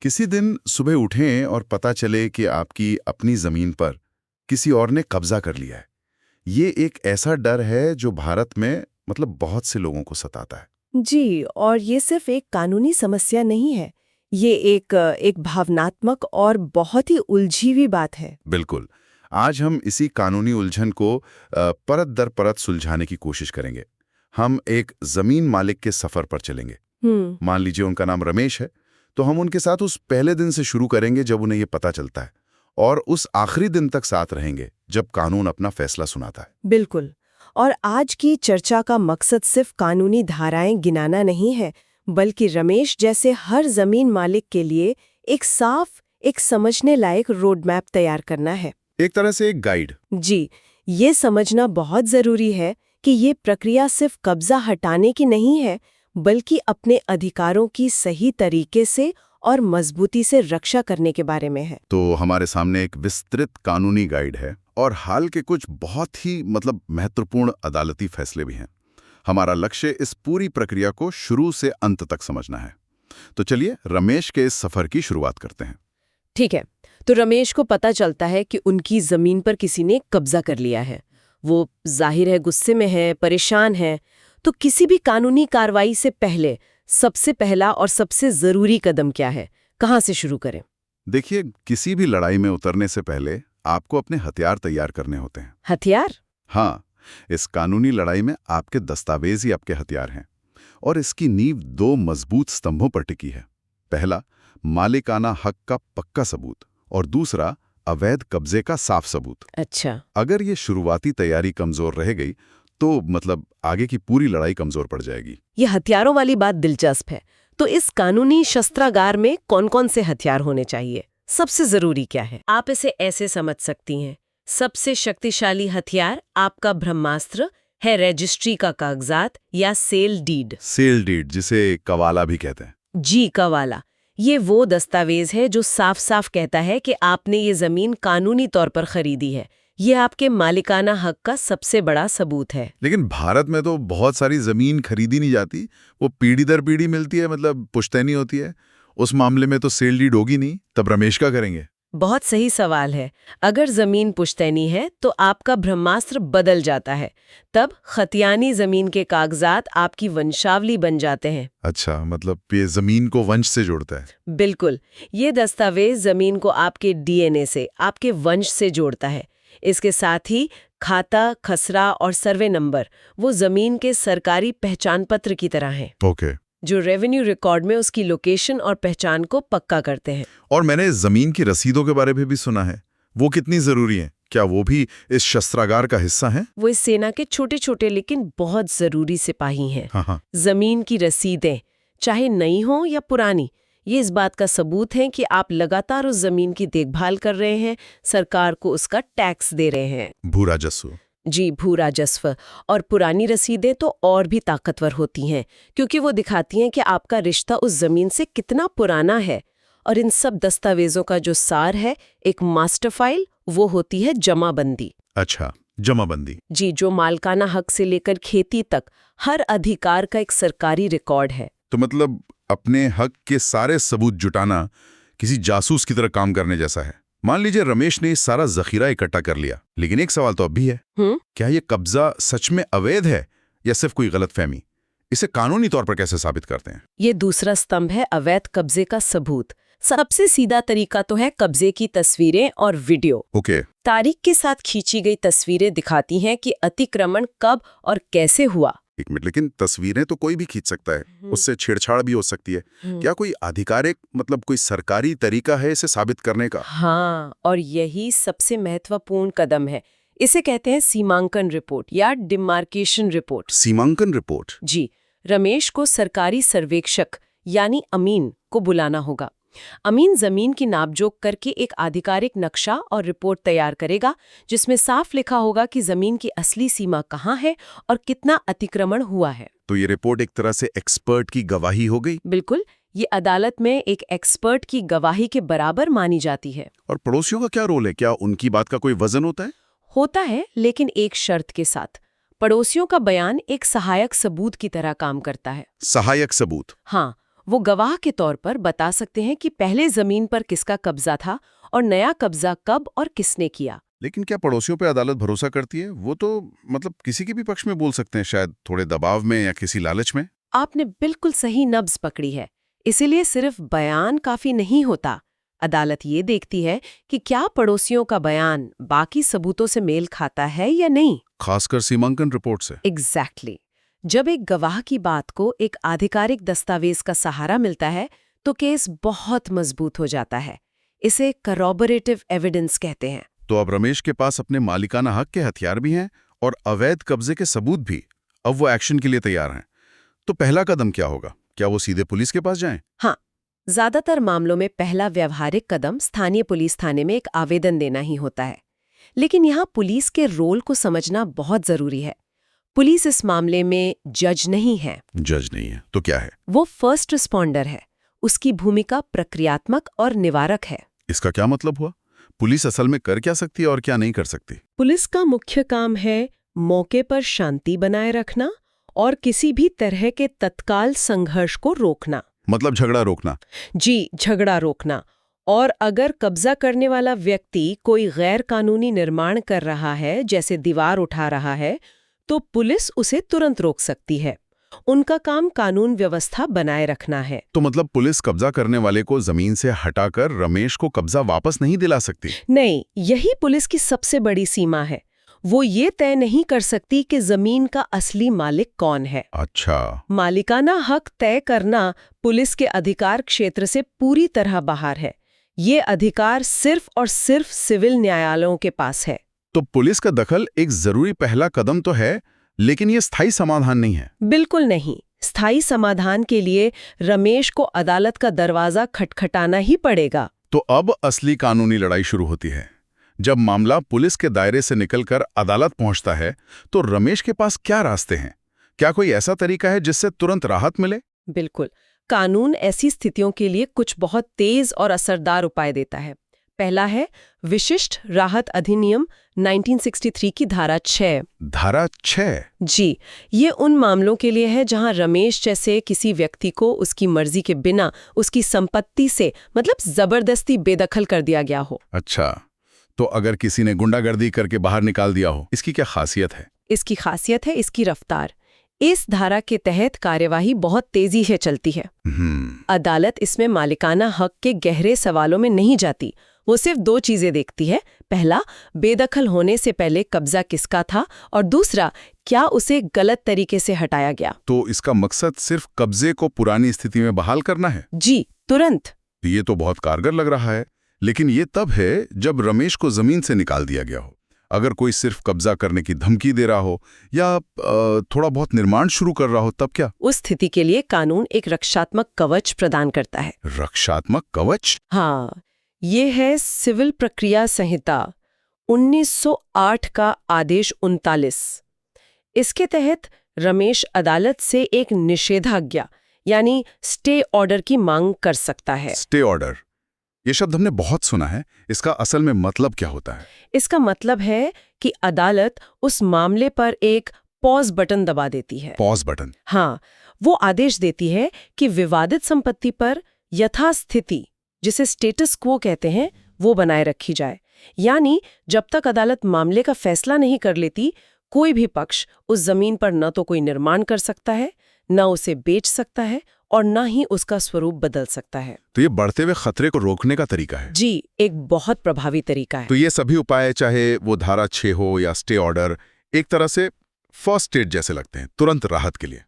किसी दिन सुबह उठें और पता चले कि आपकी अपनी जमीन पर किसी और ने कब्जा कर लिया है। ये एक ऐसा डर है जो भारत में बहुत से लोगों को सताता है। जी, और ये सिर्फ एक कानूनी समस्या नहीं है। ये एक भावनात्मक और बहुत ही उलझी हुई बात है। बिल्कुल। आज हम इसी कानूनी उलझन को परत दर परत सुलझाने की कोशिश करेंगे। हम एक जमीन मालिक के सफर पर चलेंगे। मान लीजिए उनका नाम रमेश है, तो हम उनके साथ उस पहले दिन से शुरू करेंगे जब उन्हें ये पता चलता है, और उस आखिरी दिन तक साथ रहेंगे जब कानून अपना फैसला सुनाता है। बिल्कुल। और आज की चर्चा का मकसद सिर्फ कानूनी धाराएं गिनाना नहीं है, बल्कि रमेश जैसे हर जमीन मालिक के लिए एक साफ, एक समझने लायक रोड मैप तैयार करना है। एक तरह से एक गाइड। जी, ये समझना बहुत जरूरी है कि ये प्रक्रिया सिर्फ कब्जा हटाने की नहीं है, बल्कि अपने अधिकारों की सही तरीके से और मजबूती से रक्षा करने के बारे में है। तो हमारे सामने एक विस्तृत कानूनी गाइड है और हाल के कुछ बहुत ही महत्वपूर्ण अदालती फैसले भी हैं। हमारा लक्ष्य इस पूरी प्रक्रिया को शुरू से अंत तक समझना है। तो चलिए रमेश के इस सफर की शुरुआत करते हैं। ठीक है, तो रमेश को पता चलता है कि उनकी जमीन पर किसी ने कब्जा कर लिया है। वो जाहिर है गुस्से में है, परेशान है। तो किसी भी कानूनी कार्रवाई से पहले सबसे पहला और सबसे जरूरी कदम क्या है? कहाँ से शुरू करें? देखिए, किसी भी लड़ाई में उतरने से पहले आपको अपने हथियार तैयार करने होते हैं। हथियार? हाँ, इस कानूनी लड़ाई में आपके दस्तावेज ही आपके हथियार हैं, और इसकी नींव दो मजबूत स्तंभों पर टिकी है। पहला, मालिकाना हक का पक्का सबूत, और दूसरा, अवैध कब्जे का साफ सबूत। अच्छा। अगर ये शुरुआती तैयारी कमजोर रह गई तो आगे की पूरी लड़ाई कमजोर पड़ जाएगी। ये हथियारों वाली बात दिलचस्प है। तो इस कानूनी शस्त्रागार में कौन-कौन से हथियार होने चाहिए? सबसे जरूरी क्या है? आप इसे ऐसे समझ सकती हैं। सबसे शक्तिशाली हथियार आपका ब्रह्मास्त्र है, रजिस्ट्री का कागजात या सेल डीड। सेल डीड, जिसे कवाला भी कहते हैं। जी, कवाला। ये वो दस्तावेज है जो साफ साफ कहता है कि आपने ये जमीन कानूनी तौर पर खरीदी है। ये आपके मालिकाना हक का सबसे बड़ा सबूत है। लेकिन भारत में तो बहुत सारी जमीन खरीदी नहीं जाती, वो पीढ़ी दर पीढ़ी मिलती है, पुश्तैनी होती है। उस मामले में तो सेल डीड होगी नहीं, तब रमेश का करेंगे? बहुत सही सवाल है। अगर जमीन पुश्तैनी है तो आपका ब्रह्मास्त्र बदल जाता है। तब खतियानी जमीन के कागजात आपकी वंशावली बन जाते हैं। अच्छा, ये जमीन को वंश से जोड़ता है। बिल्कुल। ये दस्तावेज जमीन को आपके डीएनए से, आपके वंश से जोड़ता है। इसके साथ ही खाता, खसरा और सर्वे नंबर वो जमीन के सरकारी पहचान पत्र की तरह हैं, ओके। जो रेवेन्यू रिकॉर्ड में उसकी लोकेशन और पहचान को पक्का करते हैं। और मैंने जमीन की रसीदों के बारे में भी सुना है, वो कितनी जरूरी है? क्या वो भी इस शस्त्रागार का हिस्सा हैं? वो इस सेना के छोटे छोटे लेकिन बहुत जरूरी सिपाही हैं। हाँ। जमीन की रसीदें, चाहे नई हो या पुरानी, ये इस बात का सबूत है कि आप लगातार उस जमीन की देखभाल कर रहे हैं, सरकार को उसका टैक्स दे रहे हैं। भू राजस्व। जी, भू राजस्व। और पुरानी रसीदें तो और भी ताकतवर होती हैं, क्योंकि वो दिखाती हैं कि आपका रिश्ता उस जमीन से कितना पुराना है। और इन सब दस्तावेजों का जो सार है, एक मास्टर फाइल, वो होती है जमाबंदी। अच्छा, जमाबंदी। जी, जो मालकाना हक से लेकर खेती तक हर अधिकार का एक सरकारी रिकॉर्ड है। तो अपने हक के सारे सबूत जुटाना किसी जासूस की तरह काम करने जैसा है। मान लीजिए रमेश ने सारा जखीरा इकट्ठा कर लिया, लेकिन एक सवाल तो अब भी है, क्या ये कब्जा सच में अवैध है या सिर्फ कोई गलतफहमी? इसे कानूनी तौर पर कैसे साबित करते हैं? ये दूसरा स्तंभ है, अवैध कब्जे का सबूत। सबसे सीधा तरीका तो है कब्जे की तस्वीरें और वीडियो। ओके। तारीख के साथ खींची गई तस्वीरें दिखाती हैं कि अतिक्रमण कब और कैसे हुआ। एक मिनट, लेकिन तस्वीरें तो कोई भी खींच सकता है, उससे छेड़छाड़ भी हो सकती है। क्या कोई आधिकारिक कोई सरकारी तरीका है इसे साबित करने का? हाँ, और यही सबसे महत्वपूर्ण कदम है। इसे कहते हैं सीमांकन रिपोर्ट या डिमार्केशन रिपोर्ट। सीमांकन रिपोर्ट? जी, रमेश को सरकारी सर्वेक्षक यानी अमीन को बुलाना होगा। अमीन जमीन की नापजोक करके एक आधिकारिक नक्शा और रिपोर्ट तैयार करेगा, जिसमें साफ लिखा होगा कि जमीन की असली सीमा कहाँ है और कितना अतिक्रमण हुआ है। तो ये रिपोर्ट एक तरह से एक्सपर्ट की गवाही हो गई? बिल्कुल, ये अदालत में एक एक्सपर्ट की गवाही के बराबर मानी जाती है। और पड़ोसियों का क्या रोल है? क्या उनकी बात का कोई वजन होता है? होता है, लेकिन एक शर्त के साथ। पड़ोसियों का बयान एक सहायक सबूत की तरह काम करता है। सहायक सबूत? हाँ, वो गवाह के तौर पर बता सकते हैं कि पहले जमीन पर किसका कब्जा था और नया कब्जा कब और किसने किया। लेकिन क्या पड़ोसियों पे अदालत भरोसा करती है? वो तो मतलब किसी के भी पक्ष में बोल सकते हैं, शायद थोड़े दबाव में या किसी लालच में। आपने बिल्कुल सही नब्ज पकड़ी है। इसीलिए सिर्फ बयान काफी नहीं होता। अदालत ये देखती है कि क्या पड़ोसियों का बयान बाकी सबूतों से मेल खाता है या नहीं। खासकर सीमांकन रिपोर्ट से। एग्जैक्टली। जब एक गवाह की बात को एक आधिकारिक दस्तावेज का सहारा मिलता है तो केस बहुत मजबूत हो जाता है। इसे करॉबोरेटिव एविडेंस कहते हैं। तो अब रमेश के पास अपने मालिकाना हक के हथियार भी हैं और अवैध कब्जे के सबूत भी। अब वो एक्शन के लिए तैयार हैं। तो पहला कदम क्या होगा? क्या वो सीधे पुलिस के पास जाएं? हाँ, ज्यादातर मामलों में पहला व्यवहारिक कदम स्थानीय पुलिस थाने में एक आवेदन देना ही होता है। लेकिन यहाँ पुलिस के रोल को समझना बहुत जरूरी है। पुलिस इस मामले में जज नहीं है। जज नहीं है तो क्या है? वो फर्स्ट रिस्पॉन्डर है। उसकी भूमिका प्रक्रियात्मक और निवारक है। इसका क्या मतलब हुआ? पुलिस असल में कर क्या सकती है और क्या नहीं कर सकती? पुलिस का मुख्य काम है मौके पर शांति बनाए रखना और किसी भी तरह के तत्काल संघर्ष को रोकना। मतलब झगड़ा रोकना? जी, झगड़ा रोकना। और अगर कब्जा करने वाला व्यक्ति कोई गैर कानूनी निर्माण कर रहा है, जैसे दीवार उठा रहा है, तो पुलिस उसे तुरंत रोक सकती है। उनका काम कानून व्यवस्था बनाए रखना है। तो मतलब पुलिस कब्जा करने वाले को जमीन से हटाकर रमेश को कब्जा वापस नहीं दिला सकती? नहीं, यही पुलिस की सबसे बड़ी सीमा है। वो ये तय नहीं कर सकती कि जमीन का असली मालिक कौन है। अच्छा। मालिकाना हक तय करना पुलिस के अधिकार क्षेत्र से पूरी तरह बाहर है। ये अधिकार सिर्फ और सिर्फ सिविल न्यायालयों के पास है। तो पुलिस का दखल एक जरूरी पहला कदम तो है, लेकिन ये स्थायी समाधान नहीं है। बिल्कुल नहीं। स्थायी समाधान के लिए रमेश को अदालत का दरवाजा खटखटाना ही पड़ेगा। तो अब असली कानूनी लड़ाई शुरू होती है। जब मामला पुलिस के दायरे से निकलकर अदालत पहुंचता है, तो रमेश के पास क्या रास्ते हैं? क्या कोई ऐसा तरीका है जिससे तुरंत राहत मिले? बिल्कुल। कानून ऐसी स्थितियों के लिए कुछ बहुत तेज और असरदार उपाय देता है। पहला है विशिष्ट राहत अधिनियम 1963 की धारा 6। धारा 6? जी, ये उन मामलों के लिए है जहां रमेश जैसे किसी व्यक्ति को उसकी मर्जी के बिना उसकी संपत्ति से मतलब जबरदस्ती बेदखल कर दिया गया हो। अच्छा, तो अगर किसी ने गुंडागर्दी करके बाहर निकाल दिया हो, इसकी क्या खासियत है? इसकी खासियत है इसकी रफ्तार। इस धारा के तहत कार्यवाही बहुत तेजी से चलती है। अदालत इसमें मालिकाना हक के गहरे सवालों में नहीं जाती। वो सिर्फ दो चीजें देखती है। पहला, बेदखल होने से पहले कब्जा किसका था, और दूसरा, क्या उसे गलत तरीके से हटाया गया। तो इसका मकसद सिर्फ कब्जे को पुरानी स्थिति में बहाल करना है? जी, तुरंत। ये तो बहुत कारगर लग रहा है। लेकिन ये तब है जब रमेश को जमीन से निकाल दिया गया हो। अगर कोई सिर्फ कब्जा करने की धमकी दे रहा हो या थोड़ा बहुत निर्माण शुरू कर रहा हो, तब क्या? उस स्थिति के लिए कानून एक रक्षात्मक कवच प्रदान करता है। रक्षात्मक कवच? हाँ, ये है सिविल प्रक्रिया संहिता 1908 का आदेश 39। इसके तहत रमेश अदालत से एक निषेधाज्ञा यानी स्टे ऑर्डर की मांग कर सकता है। स्टे ऑर्डर, ये शब्द हमने बहुत सुना है। इसका असल में मतलब क्या होता है? इसका मतलब है कि अदालत उस मामले पर एक पॉज बटन दबा देती है। Pause button? हाँ, वो आदेश देती है कि विवादित संपत्ति पर यथास्थिति, जिसे स्टेटस क्वो कहते हैं, वो बनाए रखी जाए। यानी जब तक अदालत मामले का फैसला नहीं कर लेती, कोई भी पक्ष उस जमीन पर न तो कोई निर्माण कर सकता है, न उसे बेच सकता है और न ही उसका स्वरूप बदल सकता है। तो ये बढ़ते हुए खतरे को रोकने का तरीका है? जी, एक बहुत प्रभावी तरीका है। तो ये सभी उपाय, चाहे वो धारा 6 हो या स्टे ऑर्डर, एक तरह से फर्स्ट एड जैसे लगते हैं, तुरंत राहत के लिए।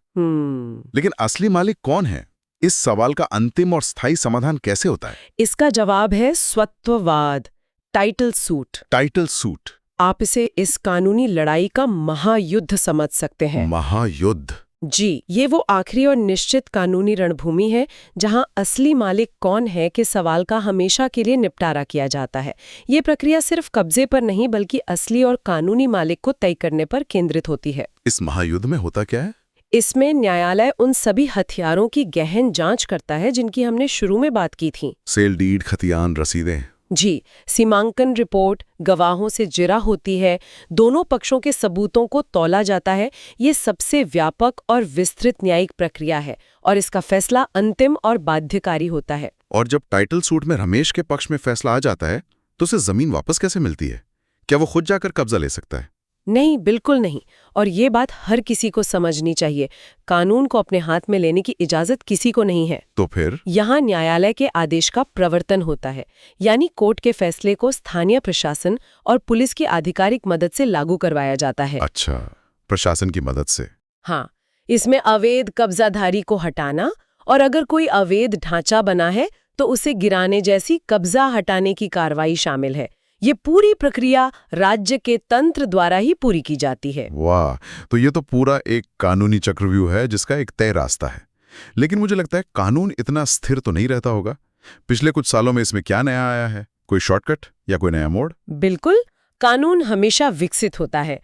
लेकिन असली मालिक कौन है? इस सवाल का अंतिम और स्थायी समाधान कैसे होता है? इसका जवाब है स्वत्ववाद, टाइटल सूट। Title suit? आप इसे इस कानूनी लड़ाई का महायुद्ध समझ सकते हैं। महायुद्ध? जी, ये वो आखिरी और निश्चित कानूनी रणभूमि है जहां असली मालिक कौन है के सवाल का हमेशा के लिए निपटारा किया जाता है। ये प्रक्रिया सिर्फ कब्जे पर नहीं बल्कि असली और कानूनी मालिक को तय करने पर केंद्रित होती है। इस महायुद्ध में होता क्या है? इसमें न्यायालय उन सभी हथियारों की गहन जांच करता है जिनकी हमने शुरू में बात की थी। सेल डीड, खतियान, रसीदें जी, सीमांकन रिपोर्ट गवाहों से जिरा होती है, दोनों पक्षों के सबूतों को तौला जाता है। ये सबसे व्यापक और विस्तृत न्यायिक प्रक्रिया है और इसका फैसला अंतिम और बाध्यकारी होता है। और जब टाइटल सूट में रमेश के पक्ष में फैसला आ जाता है तो उसे जमीन वापस कैसे मिलती है? क्या वो खुद जाकर कब्जा ले सकता है? नहीं, बिल्कुल नहीं। और ये बात हर किसी को समझनी चाहिए। कानून को अपने हाथ में लेने की इजाजत किसी को नहीं है। तो फिर यहाँ न्यायालय के आदेश का प्रवर्तन होता है, यानी कोर्ट के फैसले को स्थानीय प्रशासन और पुलिस की आधिकारिक मदद से लागू करवाया जाता है। अच्छा, प्रशासन की मदद से। हाँ, इसमें अवैध कब्जाधारी को हटाना और अगर कोई अवैध ढांचा बना है तो उसे गिराने जैसी कब्जा हटाने की कार्रवाई शामिल है। ये पूरी प्रक्रिया राज्य के तंत्र द्वारा ही पूरी की जाती है। वाह, तो ये तो पूरा एक कानूनी चक्रव्यूह है जिसका एक तय रास्ता है। लेकिन मुझे लगता है कानून इतना स्थिर तो नहीं रहता होगा। पिछले कुछ सालों में इसमें क्या नया आया है? कोई शॉर्टकट या कोई नया मोड़? बिल्कुल, कानून हमेशा विकसित होता है।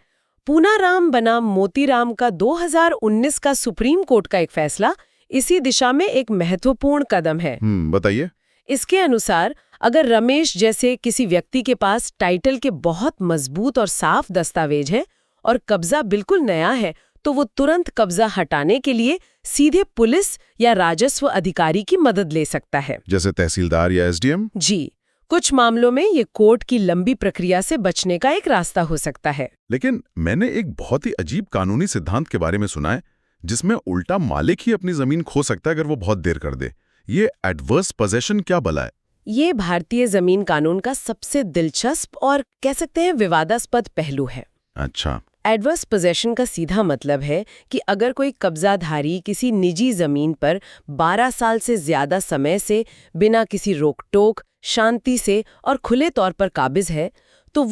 पूनाराम बनाम मोतीराम का 2019 का सुप्रीम कोर्ट का एक फैसला इसी दिशा में एक महत्वपूर्ण कदम है। बताइए। इसके अनुसार अगर रमेश जैसे किसी व्यक्ति के पास टाइटल के बहुत मजबूत और साफ दस्तावेज है और कब्जा बिल्कुल नया है, तो वो तुरंत कब्जा हटाने के लिए सीधे पुलिस या राजस्व अधिकारी की मदद ले सकता है, जैसे तहसीलदार या एसडीएम? जी, कुछ मामलों में ये कोर्ट की लंबी प्रक्रिया से बचने का एक रास्ता हो सकता है। लेकिन मैंने एक बहुत ही अजीब कानूनी सिद्धांत के बारे में सुना है जिसमें उल्टा मालिक ही अपनी जमीन खो सकता है अगर वो बहुत देर कर दे। ये एडवर्स पोजेशन क्या भला है? ये भारतीय जमीन कानून का सबसे दिलचस्प और कह सकते हैं विवादास्पद पहलू है। अच्छा। एडवर्स पोजेशन का सीधा मतलब है कि अगर कोई कब्जाधारी किसी निजी जमीन पर 12 साल से ज्यादा समय से बिना किसी रोक-टोक, शांति से और खुले तौर पर काबिज है, तो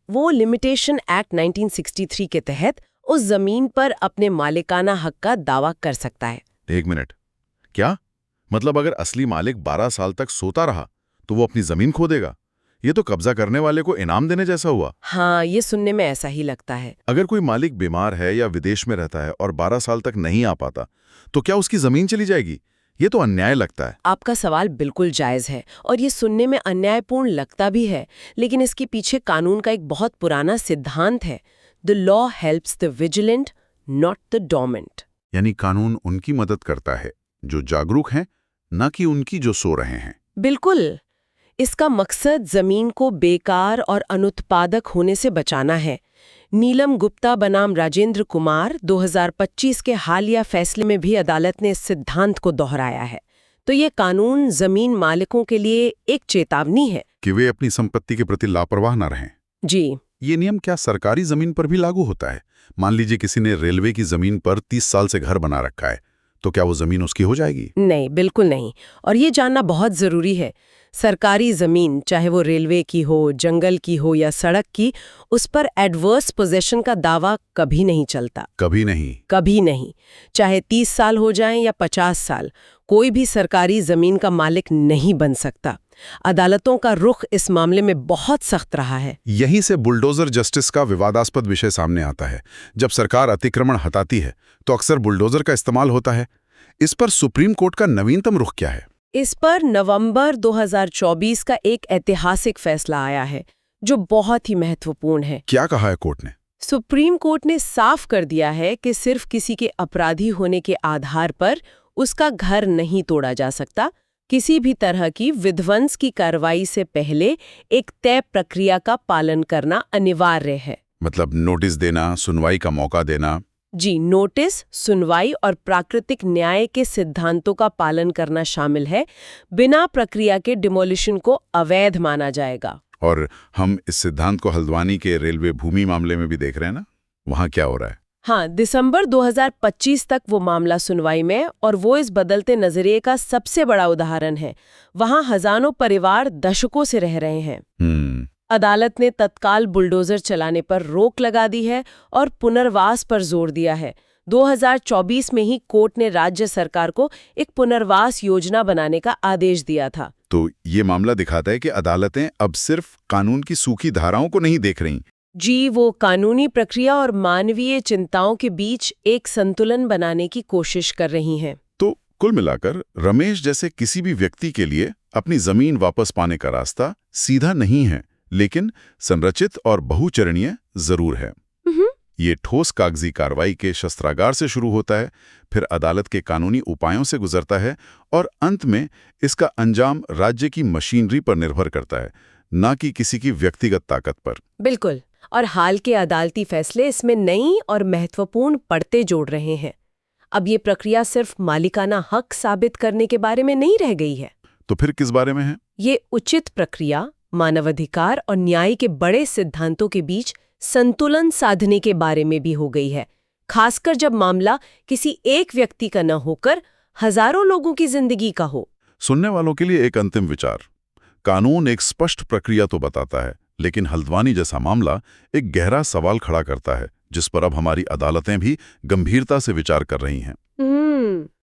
वो लिमिटेशन एक्ट 1963 के तहत उस जमीन पर अपने मालिकाना हक का दावा कर सकता है। एक मिनट, क्या मतलब अगर असली मालिक 12 साल तक सोता रहा तो वो अपनी जमीन खो देगा? ये तो कब्जा करने वाले को इनाम देने जैसा हुआ। हाँ, ये सुनने में ऐसा ही लगता है। अगर कोई मालिक बीमार है या विदेश में रहता है और 12 साल तक नहीं आ पाता, तो क्या उसकी जमीन चली जाएगी? ये तो अन्याय लगता है। आपका सवाल बिल्कुल जायज है और ये सुनने में अन्यायपूर्ण लगता भी है, लेकिन इसके पीछे कानून का एक बहुत पुराना सिद्धांत है, the law helps the vigilant not the डोमेंट। यानी कानून उनकी मदद करता है जो जागरूक हैं, न कि उनकी जो सो रहे हैं। बिल्कुल, इसका मकसद जमीन को बेकार और अनुत्पादक होने से बचाना है। नीलम गुप्ता बनाम राजेंद्र कुमार 2025 के हालिया फैसले में भी अदालत ने इस सिद्धांत को दोहराया है। तो ये कानून जमीन मालिकों के लिए एक चेतावनी है कि वे अपनी संपत्ति के प्रति लापरवाह न रहें। जी। ये नियम क्या सरकारी जमीन पर भी लागू होता है? मान लीजिए किसी ने रेलवे की जमीन पर 30 साल से घर बना रखा है, तो क्या वो जमीन उसकी हो जाएगी? नहीं, बिल्कुल नहीं। और ये जानना बहुत जरूरी है, सरकारी जमीन चाहे वो रेलवे की हो, जंगल की हो या सड़क की, उस पर एडवर्स पोजेशन का दावा कभी नहीं चलता। कभी नहीं? कभी नहीं। चाहे 30 साल हो जाएं या 50 साल, कोई भी सरकारी जमीन का मालिक नहीं बन सकता। अदालतों का रुख इस मामले में बहुत सख्त रहा है। यहीं से बुलडोजर जस्टिस का विवादास्पद विषय सामने आता है। जब सरकार अतिक्रमण हटाती है तो अक्सर बुलडोजर का इस्तेमाल होता है। इस पर सुप्रीम कोर्ट का नवीनतम रुख क्या है? इस पर नवंबर 2024 का एक ऐतिहासिक फैसला आया है जो बहुत ही महत्वपूर्ण है। क्या कहा है कोर्ट ने? सुप्रीम कोर्ट ने साफ कर दिया है कि सिर्फ किसी के अपराधी होने के आधार पर उसका घर नहीं तोड़ा जा सकता। किसी भी तरह की विध्वंस की कार्रवाई से पहले एक तय प्रक्रिया का पालन करना अनिवार्य है। मतलब नोटिस देना, सुनवाई का मौका देना? जी, नोटिस, सुनवाई और प्राकृतिक न्याय के सिद्धांतों का पालन करना शामिल है। बिना प्रक्रिया के डिमोलिशन को अवैध माना जाएगा। और हम इस सिद्धांत को हल्द्वानी के रेलवे भूमि मामले में भी देख रहे हैं ना? वहां क्या हो रहा है? हाँ, दिसंबर 2025 तक वो मामला सुनवाई में, और वो इस बदलते नजरिए का सबसे बड़ा उदाहरण है। वहां हजारों परिवार दशकों से रह रहे हैं। अदालत ने तत्काल बुलडोजर चलाने पर रोक लगा दी है और पुनर्वास पर जोर दिया है। 2024 में ही कोर्ट ने राज्य सरकार को एक पुनर्वास योजना बनाने का आदेश दिया था। तो ये मामला दिखाता है कि अदालतें अब सिर्फ कानून की सूखी धाराओं को नहीं देख रही। जी, वो कानूनी प्रक्रिया और मानवीय चिंताओं के बीच एक संतुलन बनाने की कोशिश कर रही हैं। तो कुल मिलाकर रमेश जैसे किसी भी व्यक्ति के लिए अपनी जमीन वापस पाने का रास्ता सीधा नहीं है, लेकिन संरचित और बहुचरणीय जरूर है। ये ठोस कागजी कार्रवाई के शस्त्रागार से शुरू होता है, फिर अदालत के कानूनी उपायों से गुजरता है और अंत में इसका अंजाम राज्य की मशीनरी पर निर्भर करता है, ना कि किसी की व्यक्तिगत ताकत पर। बिल्कुल। और हाल के अदालती फैसले इसमें नई और महत्वपूर्ण परतें जोड़ रहे हैं। अब ये प्रक्रिया सिर्फ मालिकाना हक साबित करने के बारे में नहीं रह गई है। तो फिर किस बारे में है? ये उचित प्रक्रिया, मानवाधिकार और न्याय के बड़े सिद्धांतों के बीच संतुलन साधने के बारे में भी हो गई है, खासकर जब मामला किसी एक व्यक्ति का न होकर हजारों लोगों की जिंदगी का हो। सुनने वालों के लिए एक अंतिम विचार। कानून एक स्पष्ट प्रक्रिया तो बताता है, लेकिन हल्द्वानी जैसा मामला एक गहरा सवाल खड़ा करता है, जिस पर अब हमारी अदालतें भी गंभीरता से विचार कर रही हैं।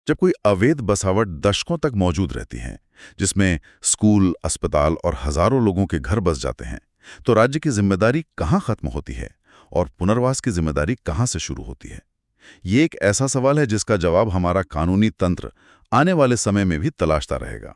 जब कोई अवैध बसावट दशकों तक मौजूद रहती है, जिसमें स्कूल, अस्पताल और हजारों लोगों के घर बस जाते हैं, तो राज्य की जिम्मेदारी कहाँ खत्म होती है और पुनर्वास की जिम्मेदारी कहाँ से शुरू होती है? ये एक ऐसा सवाल है जिसका जवाब हमारा कानूनी तंत्र आने वाले समय में भी तलाशता रहेगा।